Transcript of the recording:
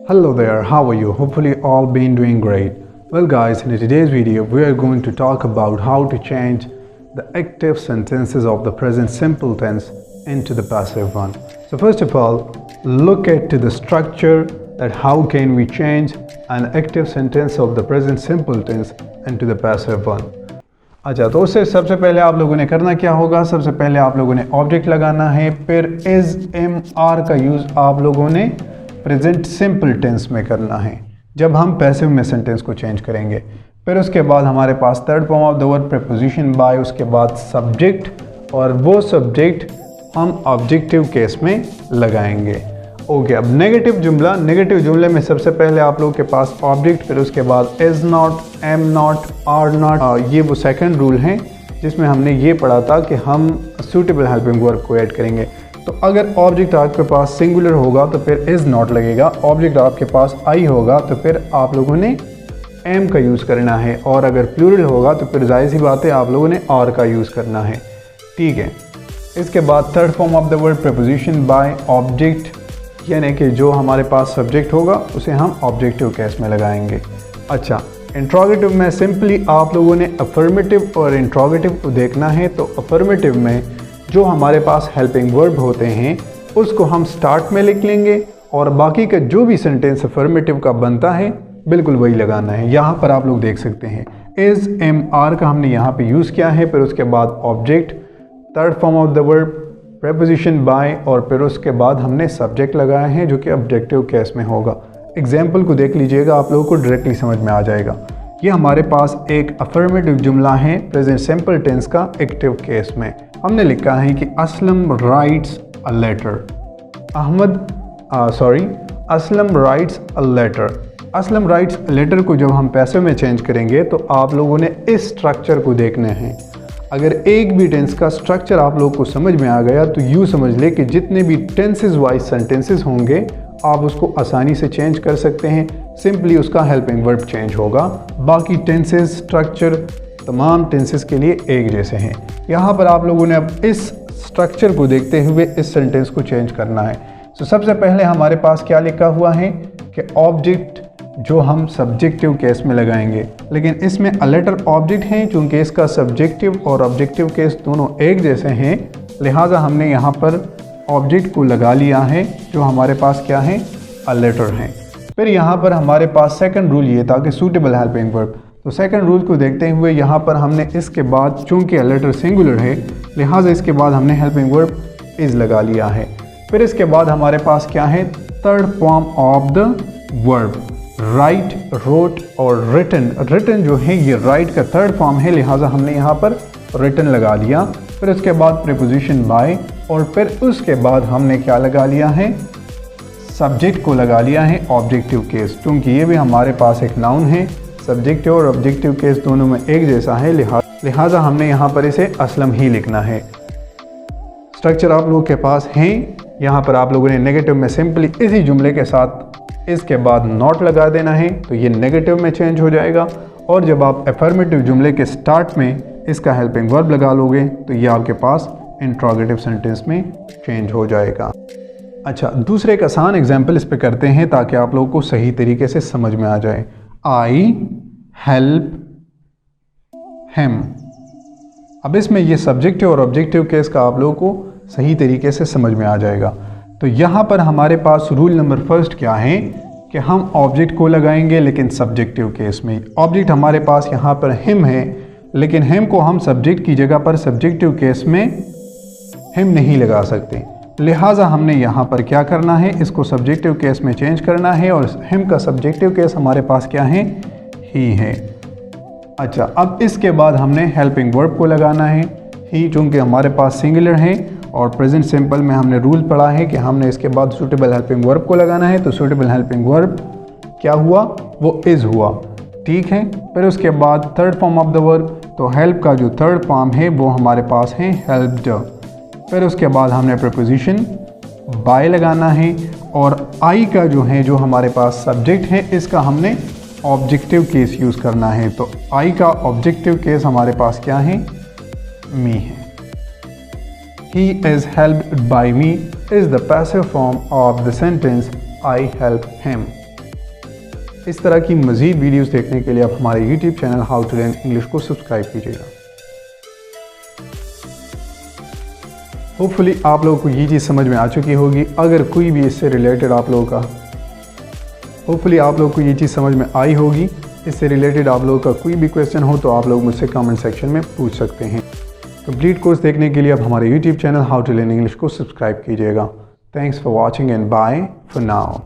Hello there, how are you? Hopefully all been doing great. Well guys, in today's video we are going to talk about how to change the active sentences of the present simple tense into the passive one. So first of all, look at the structure that how can we change an active sentence of the present simple tense into the passive one. अच्छा, तो उससे सबसे पहले आप लोगों ने करना क्या होगा? सबसे पहले आप लोगों ने ऑब्जेक्ट लगाना है, फिर इज एम आर का यूज़ आप लोगों ने प्रेजेंट सिंपल टेंस में करना है जब हम पैसिव में सेंटेंस को चेंज करेंगे। फिर उसके बाद हमारे पास third form of the word preposition by, उसके बाद सब्जेक्ट, और वो सब्जेक्ट हम ऑब्जेक्टिव केस में लगाएंगे। ओके, अब नेगेटिव जुमले में सबसे पहले आप लोगों के पास ऑब्जेक्ट, फिर उसके बाद is not, am not, are not, ये वो सेकंड रूल हैं जिसमें हमने ये पढ़ा था कि हम सूटेबल हेल्पिंग वर्ब को ऐड करेंगे। तो अगर ऑब्जेक्ट आपके पास सिंगुलर होगा तो फिर इज़ नॉट लगेगा, ऑब्जेक्ट आपके पास आई होगा तो फिर आप लोगों ने एम का यूज़ करना है, और अगर प्लूरल होगा तो फिर जाहिर सी बात है आप लोगों ने आर का यूज़ करना है। ठीक है, इसके बाद third form of the word preposition by object, यानी कि जो हमारे पास सब्जेक्ट होगा उसे हम ऑब्जेक्टिव केस में लगाएंगे। अच्छा, इंट्रोगेटिव में सिंपली आप लोगों ने अफर्मेटिव और इंट्रोगेटिव को देखना है। तो अफर्मेटिव में जो हमारे पास हेल्पिंग वर्ब होते हैं उसको हम स्टार्ट में लिख लेंगे, और बाकी का जो भी सेंटेंस अफर्मेटिव का बनता है बिल्कुल वही लगाना है। यहाँ पर आप लोग देख सकते हैं इज एम आर का हमने यहाँ पे यूज़ किया है, फिर उसके बाद object, third form of the verb preposition by, और फिर उसके बाद हमने सब्जेक्ट लगाया है जो कि ऑब्जेक्टिव केस में होगा। एग्जाम्पल को देख लीजिएगा, आप लोगों को डायरेक्टली समझ में आ जाएगा। ये हमारे पास एक अफर्मेटिव जुमला है प्रेजेंट सिंपल टेंस का एक्टिव केस में। हमने लिखा है कि Aslam writes a letter, Aslam writes a letter. Aslam writes a letter को जब हम पैसिव में चेंज करेंगे तो आप लोगों ने इस स्ट्रक्चर को देखना है। अगर एक भी टेंस का स्ट्रक्चर आप लोगों को समझ में आ गया तो यूँ समझ ले कि जितने भी टेंसेस वाइज सेंटेंसेस होंगे आप उसको आसानी से चेंज कर सकते हैं। सिंपली उसका हेल्पिंग वर्ब चेंज होगा, बाकी टेंसेस स्ट्रक्चर तमाम टेंसेस के लिए एक जैसे हैं। यहाँ पर आप लोगों ने अब इस स्ट्रक्चर को देखते हुए इस सेंटेंस को चेंज करना है। तो सबसे पहले हमारे पास क्या लिखा हुआ है कि ऑब्जेक्ट जो हम सब्जेक्टिव केस में लगाएंगे, लेकिन इसमें अ लेटर ऑब्जेक्ट हैं, चूँकि इसका सब्जेक्टिव और ऑब्जेक्टिव केस दोनों एक जैसे हैं, लिहाजा हमने यहाँ पर ऑब्जेक्ट को लगा लिया है जो हमारे पास क्या है, अ लेटर हैं। फिर यहाँ पर हमारे पास सेकंड रूल ये था कि सूटेबल हेल्पिंग वर्ब। तो सेकंड रूल को देखते हुए यहाँ पर हमने इसके बाद, चूँकि अ लेटर सिंगुलर है लिहाजा इसके बाद हमने हेल्पिंग वर्ब इज़ लगा लिया है। फिर इसके बाद हमारे पास क्या है, third form of the verb, write, wrote और रिटन। रिटन जो है ये राइट का थर्ड फॉर्म है, लिहाजा हमने यहाँ पर रिटन लगा लिया। फिर उसके बाद प्रीपोजिशन बाय, और फिर उसके बाद हमने क्या लगा लिया है, सब्जेक्ट को लगा लिया है ऑब्जेक्टिव केस। क्योंकि ये भी हमारे पास एक नाउन है, सब्जेक्टिव और ऑब्जेक्टिव केस दोनों में एक जैसा है, लिहाजा हमने यहाँ पर इसे असलम ही लिखना है। स्ट्रक्चर आप लोगों के पास हैं। यहाँ पर आप लोगों ने नेगेटिव में सिंपली इसी जुमले के साथ इसके बाद नॉट लगा देना है, तो ये नेगेटिव में चेंज हो जाएगा। और जब आप अफर्मेटिव जुमले के स्टार्ट में इसका हेल्पिंग वर्ब लगा लोगे तो ये आपके पास इंट्रोगेटिव सेंटेंस में चेंज हो जाएगा। अच्छा, दूसरे एक आसान एग्जाम्पल इस पे करते हैं ताकि आप लोगों को सही तरीके से समझ में आ जाए। I help him. अब इसमें ये सब्जेक्टिव और ऑब्जेक्टिव केस का आप लोगों को सही तरीके से समझ में आ जाएगा। तो यहाँ पर हमारे पास रूल नंबर फर्स्ट क्या है कि हम ऑब्जेक्ट को लगाएंगे, लेकिन सब्जेक्टिव केस में। ऑब्जेक्ट हमारे पास यहाँ पर हिम है, लेकिन हिम को हम सब्जेक्ट की जगह पर सब्जेक्टिव केस में हिम नहीं लगा सकते, लिहाजा हमने यहाँ पर क्या करना है, इसको सब्जेक्टिव केस में चेंज करना है, और हिम का सब्जेक्टिव केस हमारे पास क्या है, ही है। अच्छा, अब इसके बाद हमने हेल्पिंग वर्ब को लगाना है, ही, चूँकि हमारे पास सिंगुलर है और प्रेजेंट सिंपल में हमने रूल पढ़ा है कि हमने इसके बाद सूटेबल हेल्पिंग वर्ब को लगाना है। तो सूटेबल हेल्पिंग वर्ब क्या हुआ, वो इज़ हुआ। ठीक है, फिर उसके बाद third form of the verb, तो हेल्प का जो थर्ड फॉर्म है वो हमारे पास है हेल्प्ड। फिर उसके बाद हमने प्रीपोजिशन बाय लगाना है, और आई का जो है, जो हमारे पास सब्जेक्ट है, इसका हमने ऑब्जेक्टिव केस यूज़ करना है। तो आई का ऑब्जेक्टिव केस हमारे पास क्या है, मी है। He is helped by me is the passive form of the sentence I help him. इस तरह की मज़ीद वीडियोस देखने के लिए आप हमारे YouTube channel how to learn English को सब्सक्राइब कीजिएगा। होपफुली आप लोगों को ये चीज़ समझ में आ चुकी होगी। अगर कोई भी इससे रिलेटेड आप लोगों का आई होगी, इससे रिलेटेड आप लोगों का कोई भी क्वेश्चन हो तो आप लोग मुझसे कमेंट सेक्शन में पूछ सकते हैं। कंप्लीट कोर्स देखने के लिए आप हमारे YouTube channel how to learn English को सब्सक्राइब कीजिएगा। Thanks for watching and bye for now.